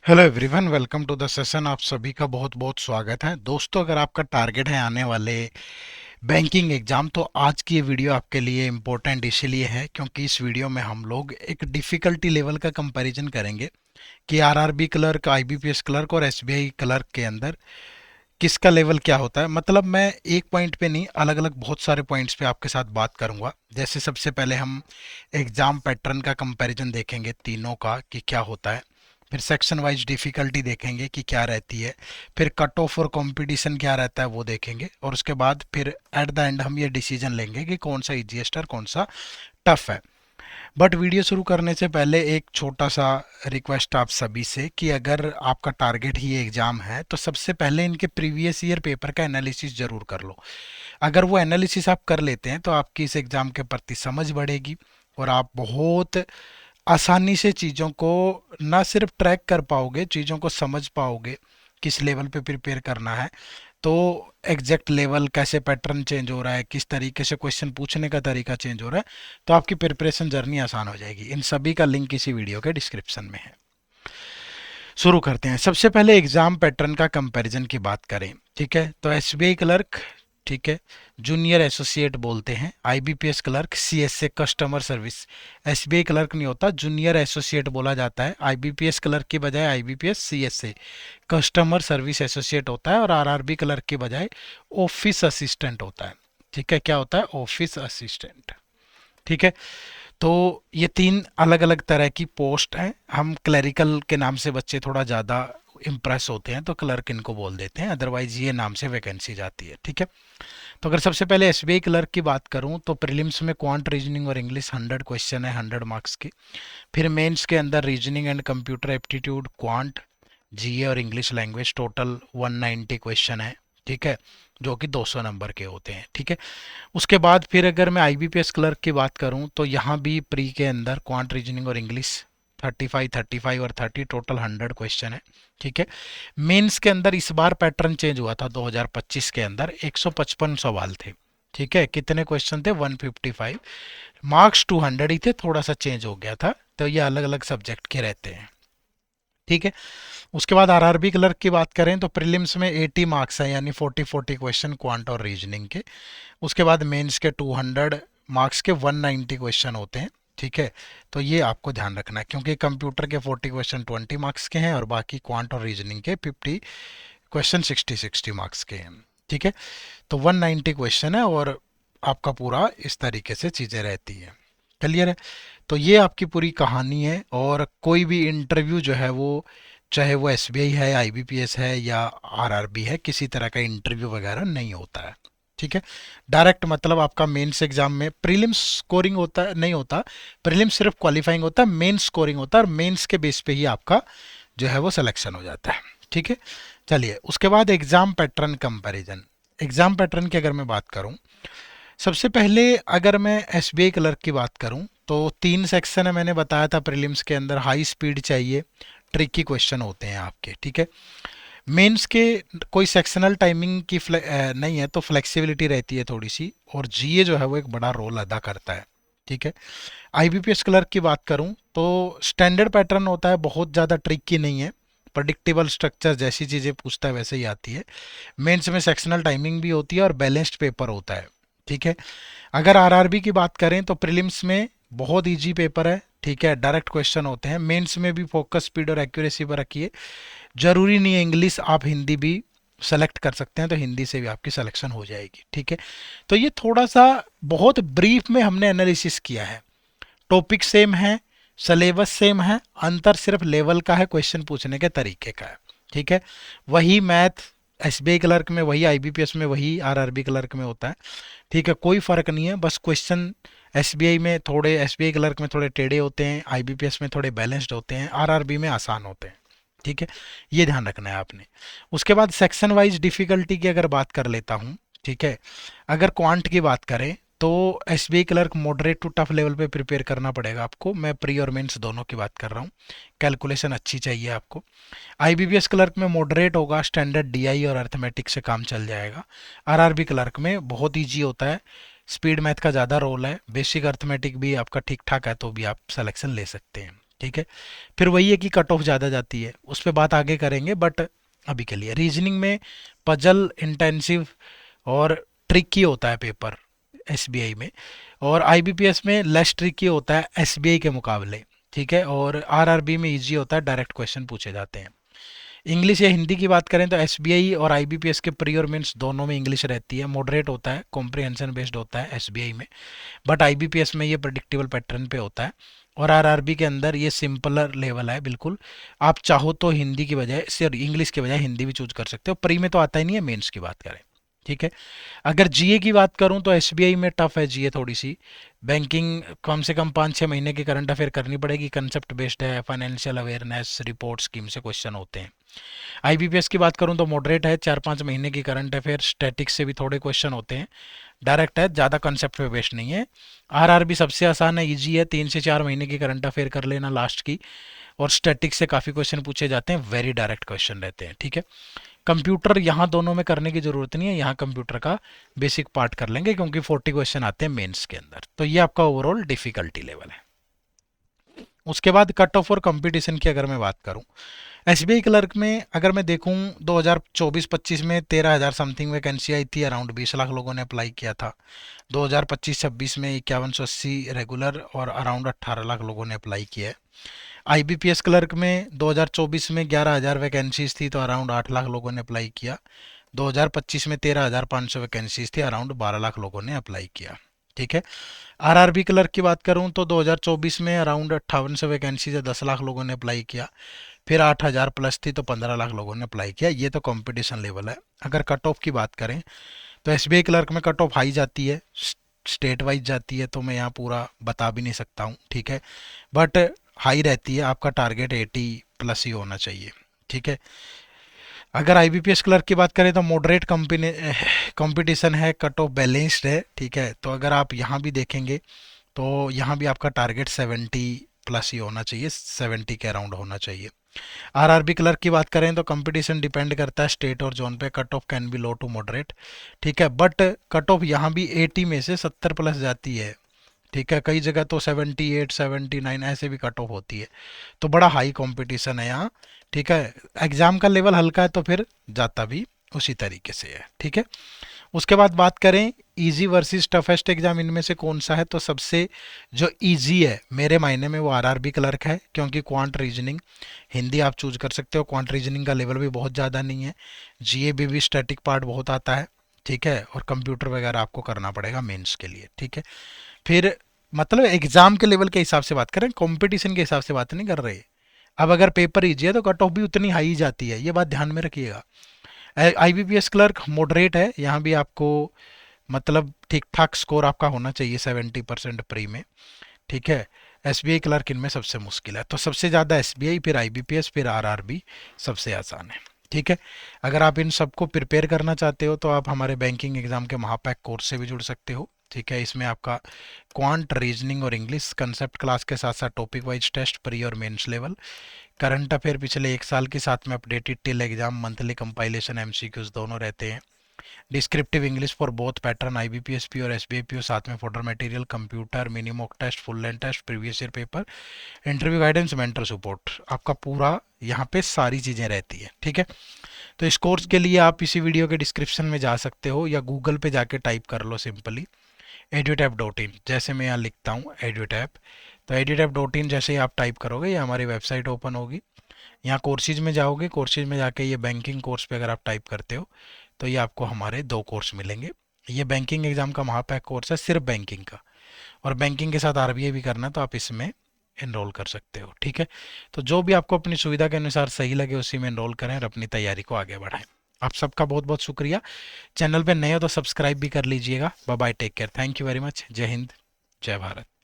Hello everyone, welcome to the session. आप सभी का बहुत बहुत स्वागत है दोस्तों। अगर आपका टारगेट है आने वाले बैंकिंग एग्जाम, तो आज की ये वीडियो आपके लिए इम्पोर्टेंट इसीलिए है क्योंकि इस वीडियो में हम लोग एक डिफ़िकल्टी लेवल का कंपैरिजन करेंगे कि आरआरबी क्लर्क, आईबीपीएस क्लर्क और एसबीआई क्लर्क के अंदर किसका लेवल क्या होता है। मतलब मैं एक पॉइंट पे नहीं, अलग अलग बहुत सारे पॉइंट्स पे आपके साथ बात करूंगा। जैसे सबसे पहले हम एग्जाम पैटर्न का कंपैरिजन देखेंगे तीनों का कि क्या होता है। फिर सेक्शन वाइज डिफ़िकल्टी देखेंगे कि क्या रहती है। फिर कट ऑफ और कंपटीशन क्या रहता है वो देखेंगे। और उसके बाद फिर एट द एंड हम ये डिसीजन लेंगे कि कौन सा इजीएस्ट और कौन सा टफ है। बट वीडियो शुरू करने से पहले एक छोटा सा रिक्वेस्ट आप सभी से कि अगर आपका टारगेट ही एग्ज़ाम है तो सबसे पहले इनके प्रीवियस ईयर पेपर का एनालिसिस ज़रूर कर लो। अगर वो एनालिसिस आप कर लेते हैं तो आपकी इस एग्ज़ाम के प्रति समझ बढ़ेगी और आप बहुत आसानी से चीज़ों को ना सिर्फ ट्रैक कर पाओगे, चीज़ों को समझ पाओगे किस लेवल पे प्रिपेयर करना है। तो एग्जैक्ट लेवल कैसे पैटर्न चेंज हो रहा है, किस तरीके से क्वेश्चन पूछने का तरीका चेंज हो रहा है, तो आपकी प्रिपरेशन जर्नी आसान हो जाएगी। इन सभी का लिंक इसी वीडियो के डिस्क्रिप्शन में है। शुरू करते हैं। सबसे पहले एग्जाम पैटर्न का कंपैरिजन की बात करें, ठीक है, तो एसबीआई क्लर्क, ठीक है, जूनियर एसोसिएट बोलते हैं। IBPS clerk CSA customer service. SBI clerk नहीं होता, जूनियर एसोसिएट बोला जाता है। आईबीपीएस क्लर्क की बजाय IBPS CSA customer service associate होता है। और आरआरबी क्लर्क की बजाय ऑफिस असिस्टेंट होता है। ठीक है, क्या होता है? Office assistant. ठीक है, तो ये तीन अलग अलग तरह की पोस्ट हैं। हम क्लरिकल के नाम से बच्चे थोड़ा ज़्यादा इम्प्रेस होते हैं तो क्लर्क इनको बोल देते हैं, अदरवाइज ये नाम से वैकेंसी जाती है। ठीक है, तो अगर सबसे पहले एसबीआई क्लर्क की बात करूं तो प्रीलिम्स में क्वांट, रीजनिंग और इंग्लिश 100 क्वेश्चन है, 100 मार्क्स के। फिर मेंस के अंदर reasoning and computer aptitude, quant, GA और इंग्लिश लैंग्वेज टोटल 190 क्वेश्चन है। ठीक है, जो कि 200 नंबर के होते हैं। ठीक है, उसके बाद फिर अगर मैं आईबीपीएस क्लर्क की बात करूं तो यहाँ भी प्री के अंदर क्वांट, रीजनिंग और इंग्लिश 35, 35 और 30 टोटल 100 क्वेश्चन है। ठीक है, मेंस के अंदर इस बार पैटर्न चेंज हुआ था। 2025 के अंदर 155 सवाल थे। ठीक है, कितने क्वेश्चन थे? 155। मार्क्स 200 ही थे, थोड़ा सा चेंज हो गया था। तो ये अलग अलग सब्जेक्ट के रहते हैं। ठीक है, उसके बाद आरआरबी क्लर्क की बात करें तो प्रीलिम्स में 80 मार्क्स है, यानी 40 क्वेश्चन क्वांट और रीजनिंग के। उसके बाद मेंस के 200 मार्क्स के 190 क्वेश्चन होते हैं। ठीक है, तो ये आपको ध्यान रखना है क्योंकि कंप्यूटर के 40 क्वेश्चन 20 मार्क्स के हैं और बाकी क्वांट और रीजनिंग के 50 क्वेश्चन 60 मार्क्स के हैं। ठीक है, तो 190 क्वेश्चन है और आपका पूरा इस तरीके से चीज़ें रहती हैं। क्लियर है? तो ये आपकी पूरी कहानी है। और कोई भी इंटरव्यू जो है वो, चाहे वो एसबीआई है, आईबीपीएस है या आरआरबी है, किसी तरह का इंटरव्यू वगैरह नहीं होता है। ठीक है, डायरेक्ट मतलब आपका मेंस एग्जाम में प्रीलिम्स स्कोरिंग होता है नहीं होता। प्रीलिम्स सिर्फ क्वालिफाइंग होता है, मेंस स्कोरिंग होता है और मेंस के बेस पे ही आपका जो है वो सिलेक्शन हो जाता है। ठीक है, चलिए उसके बाद exam pattern comparison. Exam pattern की अगर मैं बात करूं, सबसे पहले अगर मैं एसबीआई क्लर्क की बात करूं तो 3 सेक्शन है, मैंने बताया था प्रीलिम्स के अंदर हाई स्पीड चाहिए, ट्रिकी क्वेश्चन होते हैं आपके। ठीक है, मेंस के कोई सेक्शनल टाइमिंग की नहीं है तो फ्लेक्सिबिलिटी रहती है थोड़ी सी, और जीए जो है वो एक बड़ा रोल अदा करता है। ठीक है, आईबीपीएस क्लर्क की बात करूं तो स्टैंडर्ड पैटर्न होता है, बहुत ज़्यादा ट्रिकी नहीं है। प्रडिक्टेबल स्ट्रक्चर जैसी चीज़ें पूछता है वैसे ही आती है। मेंस में सेक्शनल टाइमिंग भी होती है और बैलेंस्ड पेपर होता है। ठीक है, अगर आरआरबी की बात करें तो प्रीलिम्स में बहुत इजी पेपर है। ठीक है, डायरेक्ट क्वेश्चन होते हैं। मेंस में भी फोकस, स्पीड और एक्यूरेसी पर रखिए। जरूरी नहीं है इंग्लिश, आप हिंदी भी सेलेक्ट कर सकते हैं, तो हिंदी से भी आपकी सिलेक्शन हो जाएगी। ठीक है, तो ये थोड़ा सा बहुत ब्रीफ में हमने एनालिसिस किया है। टॉपिक सेम है, सिलेबस सेम है, अंतर सिर्फ लेवल का है, क्वेश्चन पूछने के तरीके का है। ठीक है, वही मैथ एसबीआई क्लर्क में, वही आईबीपीएस में, वही आरआरबी क्लर्क में होता है। ठीक है, कोई फर्क नहीं है, बस क्वेश्चन एसबीआई में थोड़े, एसबीआई क्लर्क में थोड़े टेढ़े होते हैं, आईबीपीएस में थोड़े बैलेंस्ड होते हैं, आरआरबी में आसान होते हैं। ठीक है, ये ध्यान रखना है आपने। उसके बाद सेक्शन वाइज डिफिकल्टी की अगर बात कर लेता हूँ। ठीक है, अगर क्वांट की बात करें तो SBI clerk moderate to tough level पे प्रिपेयर करना पड़ेगा आपको। मैं प्री और मेंस दोनों की बात कर रहा हूँ, कैलकुलेशन अच्छी चाहिए आपको। आईबीपीएस क्लर्क में मॉडरेट होगा, स्टैंडर्ड डीआई और अर्थमेटिक से काम चल जाएगा। आरआरबी क्लर्क में बहुत ईजी होता है, स्पीड मैथ का ज़्यादा रोल है, बेसिक अर्थमेटिक भी आपका ठीक ठाक है तो भी आप सिलेक्शन ले सकते हैं। ठीक है। फिर वही है कि कट ऑफ ज़्यादा जाती है, उस पर बात आगे करेंगे, बट अभी के लिए रीजनिंग में पजल इंटेंसिव और ट्रिकी होता है पेपर एसबीआई में, और आईबीपीएस में लेस ट्रिकी होता है एसबीआई के मुकाबले, ठीक है। और आरआरबी में इजी होता है, डायरेक्ट क्वेश्चन पूछे जाते हैं। इंग्लिश या हिंदी की बात करें तो एसबीआई और आईबीपीएस के प्री और मेंस दोनों में इंग्लिश रहती है, मॉडरेट होता है, कॉम्प्रिहेंशन बेस्ड होता है एसबीआई में, बट आईबीपीएस में ये प्रेडिक्टेबल पैटर्न पे होता है। और आरआरबी के अंदर ये सिंपलर लेवल है बिल्कुल। आप चाहो तो हिंदी की बजाय, सॉरी इंग्लिश के बजाय हिंदी भी चूज कर सकते हो। प्री में तो आता ही नहीं है, मेंस की बात करें, ठीक है। अगर जीए की बात करूं तो एसबीआई में टफ है जीए थोड़ी सी। बैंकिंग कम से कम 5-6 महीने की करंट अफेयर करनी पड़ेगी, कंसेप्ट बेस्ड है, फाइनेंशियल अवेयरनेस रिपोर्ट स्कीम से क्वेश्चन होते हैं। आईबीपीएस की बात करूं तो मॉडरेट है, 4-5 महीने की करंट अफेयर, स्टैटिक्स से भी थोड़े क्वेश्चन होते हैं, डायरेक्ट है, ज़्यादा कंसेप्ट पे बेस्ड नहीं है। आरआरबी सबसे आसान है, इजी है, 3 से 4 महीने की करंट अफेयर कर लेना लास्ट की, और स्टैटिक्स से काफ़ी क्वेश्चन पूछे जाते हैं, वेरी डायरेक्ट क्वेश्चन रहते हैं, ठीक है। कंप्यूटर यहाँ दोनों में करने की जरूरत नहीं है, यहाँ कंप्यूटर का बेसिक पार्ट कर लेंगे क्योंकि 40 क्वेश्चन आते हैं मेंस के अंदर। तो ये आपका ओवरऑल डिफिकल्टी लेवल है। उसके बाद कट ऑफ और कंपटीशन की अगर मैं बात करूं, एसबीआई क्लर्क में अगर मैं देखूं 2024-25 में 13,000 समथिंग वैकेंसी आई थी, अराउंड 20 लाख लोगों ने अप्लाई किया था। 2025-26 में 5180 रेगुलर और अराउंड 18 लाख लोगों ने अप्लाई किया है। आईबीपीएस क्लर्क में 2024 में 11,000 वैकेंसीज थी, तो अराउंड 8 लाख लोगों ने अप्लाई किया। 2025 में 13,500 वैकेंसीज थी, अराउंड 12 लाख लोगों ने अप्लाई किया, ठीक है। आरआरबी क्लर्क की बात करूं तो 2024 में अराउंड 5800 वैकेंसीज है, 10 लाख लोगों ने अप्लाई किया। फिर 8,000 प्लस थी तो 15 लाख लोगों ने अप्लाई किया। ये तो कंपटीशन लेवल है। अगर कट ऑफ की बात करें तो एसबीआई क्लर्क में कट ऑफ हाई जाती है, स्टेट वाइज जाती है, तो मैं यहाँ पूरा बता भी नहीं सकता हूँ, ठीक है, बट हाई रहती है। आपका टारगेट 80 प्लस ही होना चाहिए, ठीक है। अगर आईबीपीएस क्लर्क की बात करें तो मॉडरेट कंपटीशन है, कट ऑफ बैलेंस्ड है, ठीक है। तो अगर आप यहाँ भी देखेंगे तो यहाँ भी आपका टारगेट 70 प्लस ही होना चाहिए, 70 के अराउंड होना चाहिए। आरआरबी क्लर्क की बात करें तो कंपटीशन डिपेंड करता है स्टेट और जोन पे, cut off can be low to moderate, ठीक है, बट कट ऑफ यहाँ भी 80 में से 70 प्लस जाती है, ठीक है। कई जगह तो 78 79 ऐसे भी कट ऑफ होती है, तो बड़ा हाई कंपटीशन है यहाँ, ठीक है। एग्जाम का लेवल हल्का है तो फिर जाता भी उसी तरीके से है, ठीक है। उसके बाद बात करें इजी वर्सेस टफेस्ट एग्जाम, इनमें से कौन सा है, तो सबसे जो इजी है मेरे मायने में वो आरआरबी क्लर्क है, क्योंकि क्वांट रीजनिंग हिंदी आप चूज कर सकते हो, क्वांट रीजनिंग का लेवल भी बहुत ज़्यादा नहीं है, जीएबी भी स्टैटिक पार्ट बहुत आता है, ठीक है, और कंप्यूटर वगैरह आपको करना पड़ेगा मेंस के लिए, ठीक है। फिर मतलब एग्जाम के लेवल के हिसाब से बात करें, कंपटीशन के हिसाब से बात नहीं कर रहे। अब अगर पेपर इजी है तो कट ऑफ भी उतनी हाई जाती है, ये बात ध्यान में रखिएगा। आईबीपीएस क्लर्क मॉडरेट है, यहाँ भी आपको मतलब ठीक ठाक स्कोर आपका होना चाहिए 70% प्री में, ठीक है। एसबीआई क्लर्क इनमें सबसे मुश्किल है, तो सबसे ज़्यादा एसबीआई, फिर आईबीपीएस, फिर आरआरबी सबसे आसान है, ठीक है। अगर आप इन सबको प्रिपेयर करना चाहते हो तो आप हमारे बैंकिंग एग्जाम के महापैक कोर्स से भी जुड़ सकते हो, ठीक है। इसमें आपका क्वांट रीजनिंग और इंग्लिश कंसेप्ट क्लास के साथ साथ टॉपिक वाइज टेस्ट प्री और मेंस लेवल, करंट अफेयर पिछले 1 साल के साथ में updated till exam, monthly compilation, MCQs दोनों रहते हैं। Descriptive English for both pattern IBPS PO और एसबीआईपी, साथ में folder material, computer mini mock test, full length test, previous year paper, interview guidance, mentor support, आपका पूरा यहाँ पे सारी चीज़ें रहती है, ठीक है। तो इस कोर्स के लिए आप इसी वीडियो के डिस्क्रिप्शन में जा सकते हो या गूगल पे जाके टाइप कर लो सिंपली edutap.in, जैसे मैं यहाँ लिखता हूँ edutap, तो edutap.in जैसे ही आप टाइप करोगे ये हमारी वेबसाइट ओपन होगी। यहाँ कोर्सेज में जाओगे, कोर्सेज में जाके ये बैंकिंग कोर्स पे अगर आप टाइप करते हो तो ये आपको हमारे 2 कोर्स मिलेंगे। ये बैंकिंग एग्जाम का महापैक कोर्स है सिर्फ बैंकिंग का, और बैंकिंग के साथ आरबीआई भी करना, तो आप इसमें एनरोल कर सकते हो, ठीक है। तो जो भी आपको अपनी सुविधा के अनुसार सही लगे उसी में एनरोल करें और अपनी तैयारी को आगे बढ़ाएं। आप सबका बहुत बहुत शुक्रिया। चैनल पे नए हो तो सब्सक्राइब भी कर लीजिएगा। Bye bye, take care, thank you very much. जय हिंद, जय भारत।